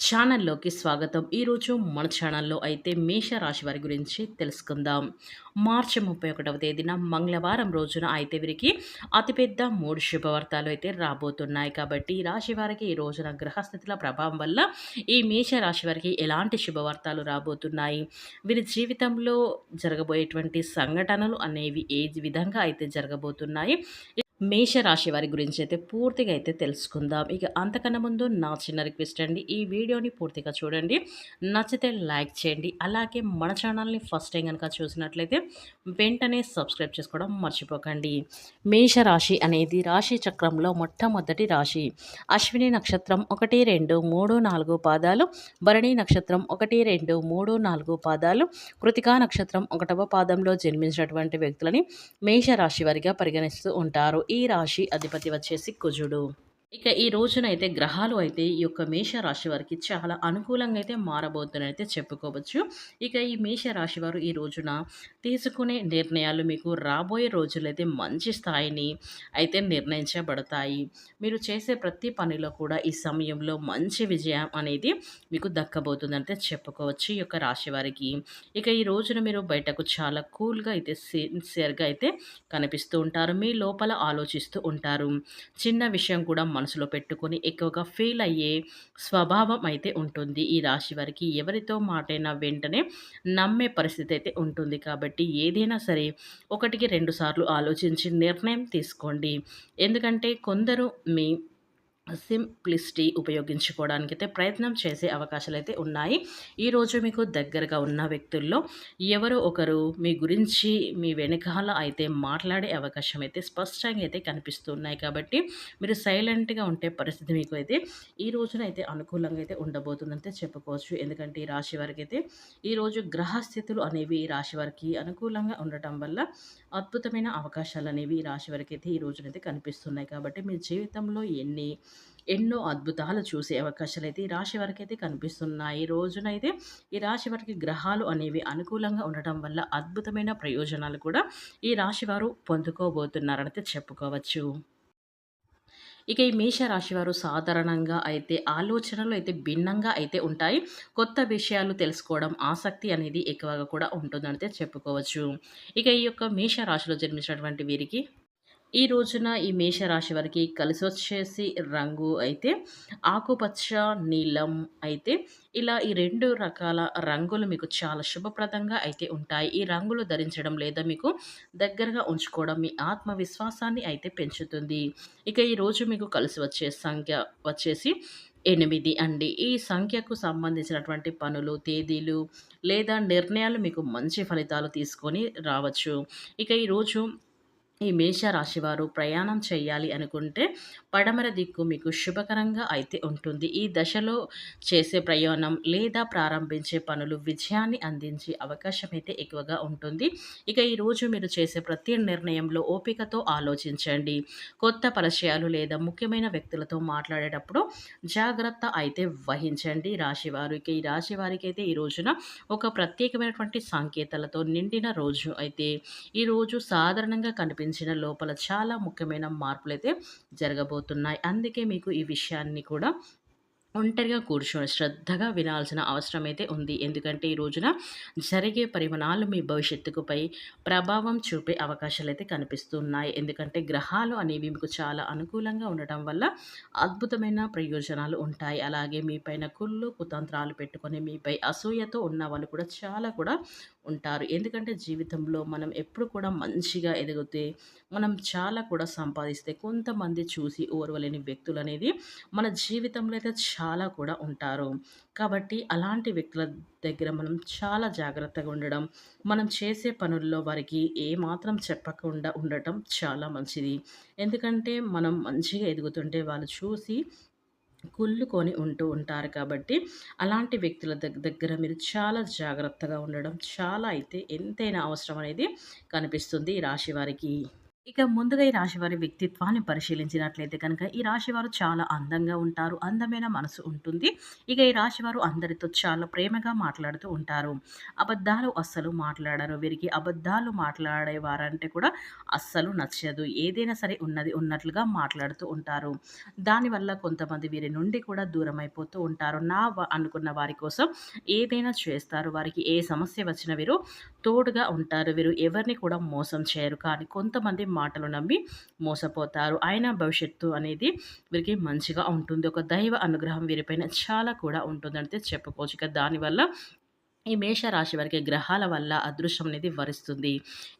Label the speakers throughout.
Speaker 1: ఛానల్లోకి స్వాగతం. ఈరోజు మన ఛానల్లో అయితే మేషరాశి వారి గురించి తెలుసుకుందాం. మార్చి 31వ తేదీన మంగళవారం రోజున అయితే వీరికి అతిపెద్ద 3 శుభవార్తలు అయితే రాబోతున్నాయి. కాబట్టి ఈ రాశి వారికి ఈ రోజున గ్రహస్థితుల ప్రభావం వల్ల ఈ మేషరాశి వారికి ఎలాంటి శుభవార్తలు రాబోతున్నాయి, వీరి జీవితంలో జరగబోయేటువంటి సంఘటనలు అనేవి ఏ విధంగా అయితే జరగబోతున్నాయి, మేషరాశి వారి గురించి అయితే పూర్తిగా అయితే తెలుసుకుందాం. ఇక అంతకన్నా ముందు నా చిన్న రిక్వెస్ట్ అండి, ఈ వీడియోని పూర్తిగా చూడండి, నచ్చితే లైక్ చేయండి. అలాగే మన ఛానల్ని ఫస్ట్ టైం కనుక చూసినట్లయితే వెంటనే సబ్స్క్రైబ్ చేసుకోవడం మర్చిపోకండి. మేషరాశి అనేది రాశి చక్రంలో మొట్టమొదటి రాశి. అశ్విని నక్షత్రం 1, 2, 3, 4 పాదాలు, భరణి నక్షత్రం 1, 2, 3, 4 పాదాలు, కృతికా నక్షత్రం 1వ పాదంలో జన్మించినటువంటి వ్యక్తులని మేషరాశి వారిగా పరిగణిస్తూ ఉంటారు. ఈ రాశి అధిపతి వచ్చేసి కుజుడు. ఇక ఈ రోజునైతే గ్రహాలు అయితే ఈ యొక్క మేషరాశి వారికి చాలా అనుకూలంగా అయితే మారబోతున్నాయైతే చెప్పుకోవచ్చు. ఇక ఈ మేషరాశి వారు ఈ రోజున తీసుకునే నిర్ణయాలు మీకు రాబోయే రోజులైతే మంచి స్థాయిని అయితే నిర్ణయించబడతాయి. మీరు చేసే ప్రతి పనిలో కూడా ఈ సమయంలో మంచి విజయం అనేది మీకు దక్కబోతుందంటే చెప్పుకోవచ్చు ఈ యొక్క రాశి వారికి. ఇక ఈ రోజున మీరు బయటకు చాలా కూల్గా అయితే సిన్సియర్గా అయితే కనిపిస్తూ ఉంటారు. మీ లోపల ఆలోచిస్తూ ఉంటారు. చిన్న విషయం కూడా మనసులో పెట్టుకొని ఎక్కువగా ఫీల్ అయ్యే స్వభావం అయితే ఉంటుంది ఈ రాశి వారికి. ఎవరితో మాటైనా వెంటనే నమ్మే పరిస్థితి అయితే ఉంటుంది. కాబట్టి ఏదైనా సరే ఒకటికి 2 సార్లు ఆలోచించి నిర్ణయం తీసుకోండి. ఎందుకంటే కొందరు మీ సింప్లిసిటీ ఉపయోగించుకోవడానికైతే ప్రయత్నం చేసే అవకాశాలైతే ఉన్నాయి. ఈరోజు మీకు దగ్గరగా ఉన్న వ్యక్తుల్లో ఎవరో ఒకరు మీ గురించి మీ వెనకాల అయితే మాట్లాడే అవకాశం అయితే స్పష్టంగా అయితే కనిపిస్తున్నాయి. కాబట్టి మీరు సైలెంట్గా ఉంటే పరిస్థితి మీకు అయితే ఈ రోజున అయితే అనుకూలంగా అయితే ఉండబోతుందంటే చెప్పుకోవచ్చు. ఎందుకంటే ఈ రాశి వారికి అయితే ఈరోజు గ్రహస్థితులు అనేవి ఈ రాశి వారికి అనుకూలంగా ఉండటం వల్ల అద్భుతమైన అవకాశాలు అనేవి ఈ రాశి వారికి అయితే ఈ రోజునైతే కనిపిస్తున్నాయి. కాబట్టి మీ జీవితంలో ఎన్నో అద్భుతాలు చూసే అవకాశాలైతే ఈ రాశి వారికైతే కనిపిస్తున్నాయి. ఈ రోజునైతే ఈ రాశి వారికి గ్రహాలు అనేవి అనుకూలంగా ఉండటం వల్ల అద్భుతమైన ప్రయోజనాలు కూడా ఈ రాశి వారు పొందుకోబోతున్నారనైతే చెప్పుకోవచ్చు. ఇక ఈ మేషరాశి వారు సాధారణంగా అయితే ఆలోచనలు అయితే భిన్నంగా అయితే ఉంటాయి. కొత్త విషయాలు తెలుసుకోవడం ఆసక్తి అనేది ఎక్కువగా కూడా ఉంటుందనైతే చెప్పుకోవచ్చు. ఇక ఈ యొక్క మేషరాశిలో జన్మించినటువంటి వీరికి ఈ రోజున ఈ మేషరాశి వారికి కలిసొచ్చేసి రంగు అయితే ఆకుపచ్చ, నీలం అయితే ఇలా ఈ 2 రకాల రంగులు మీకు చాలా శుభప్రదంగా అయితే ఉంటాయి. ఈ రంగులు ధరించడం లేదా మీకు దగ్గరగా ఉంచుకోవడం మీ ఆత్మవిశ్వాసాన్ని అయితే పెంచుతుంది. ఇక ఈరోజు మీకు కలిసి వచ్చే సంఖ్య వచ్చేసి 8 అండి. ఈ సంఖ్యకు సంబంధించినటువంటి పనులు, తేదీలు లేదా నిర్ణయాలు మీకు మంచి ఫలితాలు తీసుకొని రావచ్చు. ఇక ఈరోజు ఈ మేషరాశి వారు ప్రయాణం చేయాలి అనుకుంటే పడమర దిక్కు మీకు శుభకరంగా అయితే ఉంటుంది. ఈ దశలో చేసే ప్రయాణం లేదా ప్రారంభించే పనులు విజయాన్ని అందించే అవకాశం అయితే ఎక్కువగా ఉంటుంది. ఇక ఈరోజు మీరు చేసే ప్రతి నిర్ణయంలో ఓపికతో ఆలోచించండి. కొత్త పరిచయాలు లేదా ముఖ్యమైన వ్యక్తులతో మాట్లాడేటప్పుడు జాగ్రత్త అయితే వహించండి రాశివారు. ఇక ఈ రాశి వారికి అయితే ఈ రోజున ఒక ప్రత్యేకమైనటువంటి సంకేతాలతో నిండిన రోజు అయితే ఈరోజు సాధారణంగా కనిపించిన లోపల చాలా ముఖ్యమైన మార్పులైతే జరగబోతున్నాయి. అందుకే మీకు ఈ విషయాన్ని కూడా ఒంటరిగా కూర్చొని శ్రద్ధగా వినాల్సిన అవసరం అయితే ఉంది. ఎందుకంటే ఈ రోజున జరిగే పరిమాణాలు మీ భవిష్యత్తుకుపై ప్రభావం చూపే అవకాశాలైతే కనిపిస్తున్నాయి. ఎందుకంటే గ్రహాలు అనేవి మీకు చాలా అనుకూలంగా ఉండటం వల్ల అద్భుతమైన ప్రయోజనాలు ఉంటాయి. అలాగే మీ పైన కుళ్ళు కుతంత్రాలు పెట్టుకొని మీపై అసూయతో ఉన్న వాళ్ళు కూడా చాలా కూడా ఉంటారు. ఎందుకంటే జీవితంలో మనం ఎప్పుడు కూడా మంచిగా ఎదిగితే, మనం చాలా కూడా సంపాదిస్తే కొంతమంది చూసి ఓర్వలేని వ్యక్తులనేది మన జీవితంలో అయితే చాలా కూడా ఉంటారు. కాబట్టి అలాంటి వ్యక్తుల దగ్గర మనం చాలా జాగ్రత్తగా ఉండడం, మనం చేసే పనుల్లో వారికి ఏమాత్రం చెప్పకుండా ఉండటం చాలా మంచిది. ఎందుకంటే మనం మంచిగా ఎదుగుతుంటే వాళ్ళు చూసి కుళ్ళుకొని ఉంటూ ఉంటారు. కాబట్టి అలాంటి వ్యక్తుల దగ్గర మీరు చాలా జాగ్రత్తగా ఉండడం చాలా అయితే ఎంతైనా అవసరం అనేది కనిపిస్తుంది ఈ రాశి వారికి. ఇక ముందుగా ఈ రాశివారి వ్యక్తిత్వాన్ని పరిశీలించినట్లయితే కనుక, ఈ రాశివారు చాలా అందంగా ఉంటారు. అందమైన మనసు ఉంటుంది. ఇక ఈ రాశివారు అందరితో చాలా ప్రేమగా మాట్లాడుతూ ఉంటారు. అబద్ధాలు అస్సలు మాట్లాడరు. వీరికి అబద్ధాలు మాట్లాడేవారంటే కూడా అస్సలు నచ్చదు. ఏదైనా సరే ఉన్నది ఉన్నట్లుగా మాట్లాడుతూ ఉంటారు. దానివల్ల కొంతమంది వీరి నుండి కూడా దూరమైపోతూ ఉంటారు. అనుకున్న వారి కోసం ఏదైనా చేస్తారు. వారికి ఏ సమస్య వచ్చినా వీరు తోడుగా ఉంటారు. వీరు ఎవరిని కూడా మోసం చేయరు. కానీ కొంతమంది మాటలు నమ్మి మోసపోతారు. అయినా భవిష్యత్తు అనేది వీరికి మంచిగా ఉంటుంది. ఒక దైవ అనుగ్రహం వీరిపైన చాలా కూడా ఉంటుందంటే చెప్పుకోవచ్చు. ఇక దానివల్ల ఈ మేషరాశి వారికి గ్రహాల వల్ల అదృష్టం అనేది వరిస్తుంది.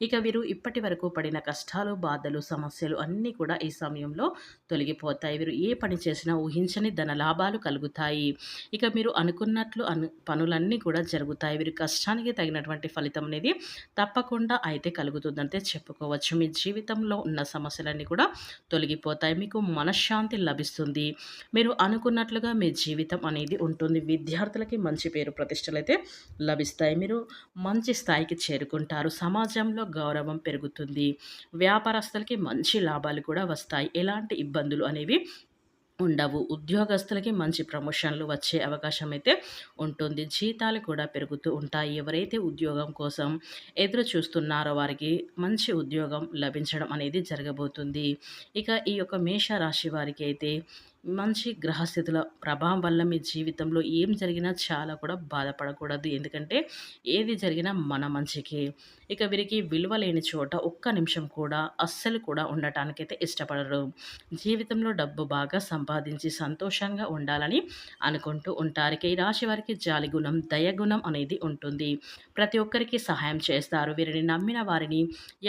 Speaker 1: ఇక వీరు ఇప్పటి వరకు పడిన కష్టాలు, బాధలు, సమస్యలు అన్నీ కూడా ఈ సమయంలో తొలగిపోతాయి. వీరు ఏ పని చేసినా ఊహించని ధన లాభాలు కలుగుతాయి. ఇక మీరు అనుకున్నట్లు పనులన్నీ కూడా జరుగుతాయి. వీరి కష్టానికి తగినటువంటి ఫలితం అనేది తప్పకుండా అయితే కలుగుతుందంటే చెప్పుకోవచ్చు. మీ జీవితంలో ఉన్న సమస్యలన్నీ కూడా తొలగిపోతాయి. మీకు మనశ్శాంతి లభిస్తుంది. మీరు అనుకున్నట్లుగా మీ జీవితం అనేది ఉంటుంది. విద్యార్థులకి మంచి పేరు ప్రతిష్టలైతే లభిస్తాయి. మీరు మంచి స్థాయికి చేరుకుంటారు. సమాజంలో గౌరవం పెరుగుతుంది. వ్యాపారస్తులకి మంచి లాభాలు కూడా వస్తాయి. ఎలాంటి ఇబ్బందులు అనేవి ఉండవు. ఉద్యోగస్తులకి మంచి ప్రమోషన్‌లు వచ్చే అవకాశం అయితే ఉంటుంది. జీతాలు కూడా పెరుగుతూ ఉంటాయి. ఎవరైతే ఉద్యోగం కోసం ఎదురు చూస్తున్నారో వారికి మంచి ఉద్యోగం లభించడం అనేది జరగబోతుంది. ఇక ఈ యొక్క మేష రాశి వారికి అయితే మంచి గ్రహస్థితుల ప్రభావం వల్ల మీ జీవితంలో ఏం జరిగినా చాలా కూడా బాధపడకూడదు. ఎందుకంటే ఏది జరిగినా మన మంచికే. ఇక వీరికి విలువ లేని చోట ఒక్క నిమిషం కూడా అస్సలు కూడా ఉండటానికైతే ఇష్టపడరు. జీవితంలో డబ్బు బాగా సంపాదించి సంతోషంగా ఉండాలని అనుకుంటూ ఉంటారు. ఇక ఈ రాశి వారికి జాలి గుణం, దయ గుణం అనేది ఉంటుంది. ప్రతి ఒక్కరికి సహాయం చేస్తారు. వీరిని నమ్మిన వారిని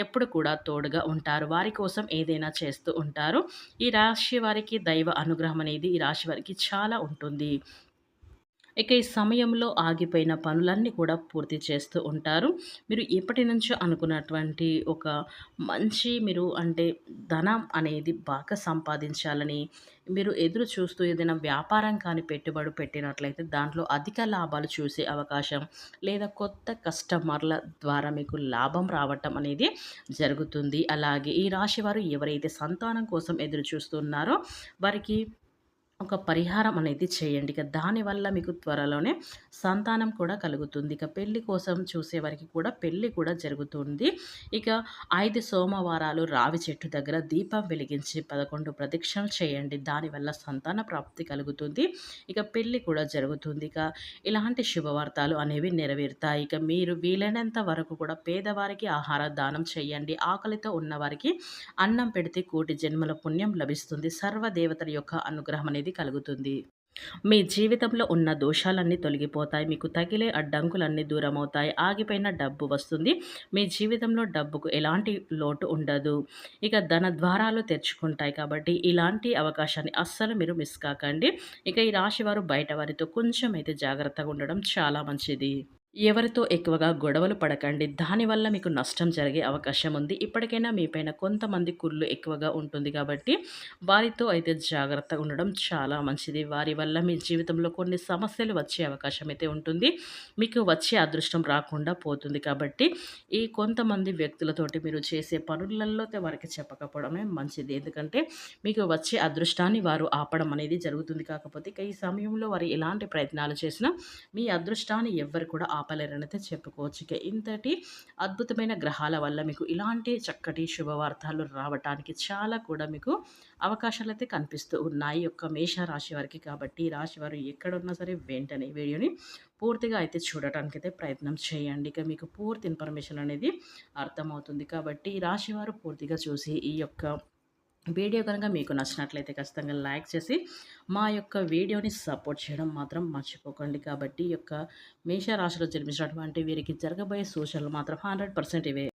Speaker 1: ఎప్పుడు కూడా తోడుగా ఉంటారు. వారి కోసం ఏదైనా చేస్తూ ఉంటారు. ఈ రాశి వారికి దైవ అనుగ్రహం అనేది ఈ రాశి వారికి చాలా ఉంటుంది. ఇక ఈ సమయంలో ఆగిపోయిన పనులన్నీ కూడా పూర్తి చేస్తూ ఉంటారు. మీరు ఎప్పటినుంచో అనుకున్నటువంటి ఒక మంచి మీరు అంటే ధనం అనేది బాగా సంపాదించాలని మీరు ఎదురు చూస్తూ ఏదైనా వ్యాపారం కానీ పెట్టుబడి పెట్టినట్లయితే దాంట్లో అధిక లాభాలు చూసే అవకాశం లేదా కొత్త కస్టమర్ల ద్వారా మీకు లాభం రావటం అనేది జరుగుతుంది. అలాగే ఈ రాశి వారు ఎవరైతే సంతానం కోసం ఎదురు చూస్తున్నారో వారికి ఒక పరిహారం అనేది చేయండి. ఇక దానివల్ల మీకు త్వరలోనే సంతానం కూడా కలుగుతుంది. ఇక పెళ్లి కోసం చూసేవారికి కూడా పెళ్లి కూడా జరుగుతుంది. ఇక 5 సోమవారాలు రావి చెట్టు దగ్గర దీపం వెలిగించి 11 ప్రదక్షిణలు చేయండి. దానివల్ల సంతాన ప్రాప్తి కలుగుతుంది. ఇక పెళ్లి కూడా జరుగుతుంది. ఇక ఇలాంటి శుభవార్తలు అనేవి నెరవేరుతాయి. ఇక మీరు వీలైనంత వరకు కూడా పేదవారికి ఆహార దానం చేయండి. ఆకలితో ఉన్నవారికి అన్నం పెడితే కోటి జన్మల పుణ్యం లభిస్తుంది. సర్వదేవతల యొక్క అనుగ్రహం అనేది కలుగుతుంది. మీ జీవితంలో ఉన్న దోషాలన్నీ తొలగిపోతాయి. మీకు తగిలే అడ్డంకులన్నీ దూరమవుతాయి. ఆగిపోయిన డబ్బు వస్తుంది. మీ జీవితంలో డబ్బుకు ఎలాంటి లోటు ఉండదు. ఇక ధన ద్వారాలు తెరుచుకుంటాయి. కాబట్టి ఇలాంటి అవకాశాన్ని అస్సలు మీరు మిస్ కాకండి. ఇక ఈ రాశి వారు బయట వారితో కొంచెం అయితే జాగ్రత్తగా ఉండడం చాలా మంచిది. ఎవరితో ఎక్కువగా గొడవలు పడకండి. దానివల్ల మీకు నష్టం జరిగే అవకాశం ఉంది. ఇప్పటికైనా మీపైన కొంతమంది కుళ్ళు ఎక్కువగా ఉంటుంది కాబట్టి వారితో అయితే జాగ్రత్తగా ఉండడం చాలా మంచిది. వారి వల్ల మీ జీవితంలో కొన్ని సమస్యలు వచ్చే అవకాశం అయితే ఉంటుంది. మీకు వచ్చే అదృష్టం రాకుండా పోతుంది. కాబట్టి ఈ కొంతమంది వ్యక్తులతోటి మీరు చేసే పనులలో వారికి చెప్పకపోవడమే మంచిది. ఎందుకంటే మీకు వచ్చే అదృష్టాన్ని వారు ఆపడం అనేది జరుగుతుంది. కాకపోతే ఇక ఈ సమయంలో వారు ఎలాంటి ప్రయత్నాలు చేసినా మీ అదృష్టాన్ని ఎవ్వరు కూడా ఆపలేరనైతే చెప్పుకోవచ్చు. ఇక ఇంతటి అద్భుతమైన గ్రహాల వల్ల మీకు ఇలాంటి చక్కటి శుభవార్తలు రావటానికి చాలా కూడా మీకు అవకాశాలైతే కనిపిస్తూ ఉన్నాయి యొక్క మేషరాశి వారికి. కాబట్టి ఈ రాశి వారు ఎక్కడున్నా సరే వెంటనే వీడియోని పూర్తిగా అయితే చూడటానికైతే ప్రయత్నం చేయండి. ఇక మీకు పూర్తి ఇన్ఫర్మేషన్ అనేది అర్థమవుతుంది. కాబట్టి ఈ రాశి వారు పూర్తిగా చూసి ఈ యొక్క వీడియో కనుక మీకు నచ్చినట్లయితే ఖచ్చితంగా లైక్ చేసి మా యొక్క వీడియోని సపోర్ట్ చేయడం మాత్రం మర్చిపోకండి. కాబట్టి ఈ యొక్క మేషరాశిలో జన్మించినటువంటి వీరికి జరగబోయే సూచనలు మాత్రం 100% ఇవే.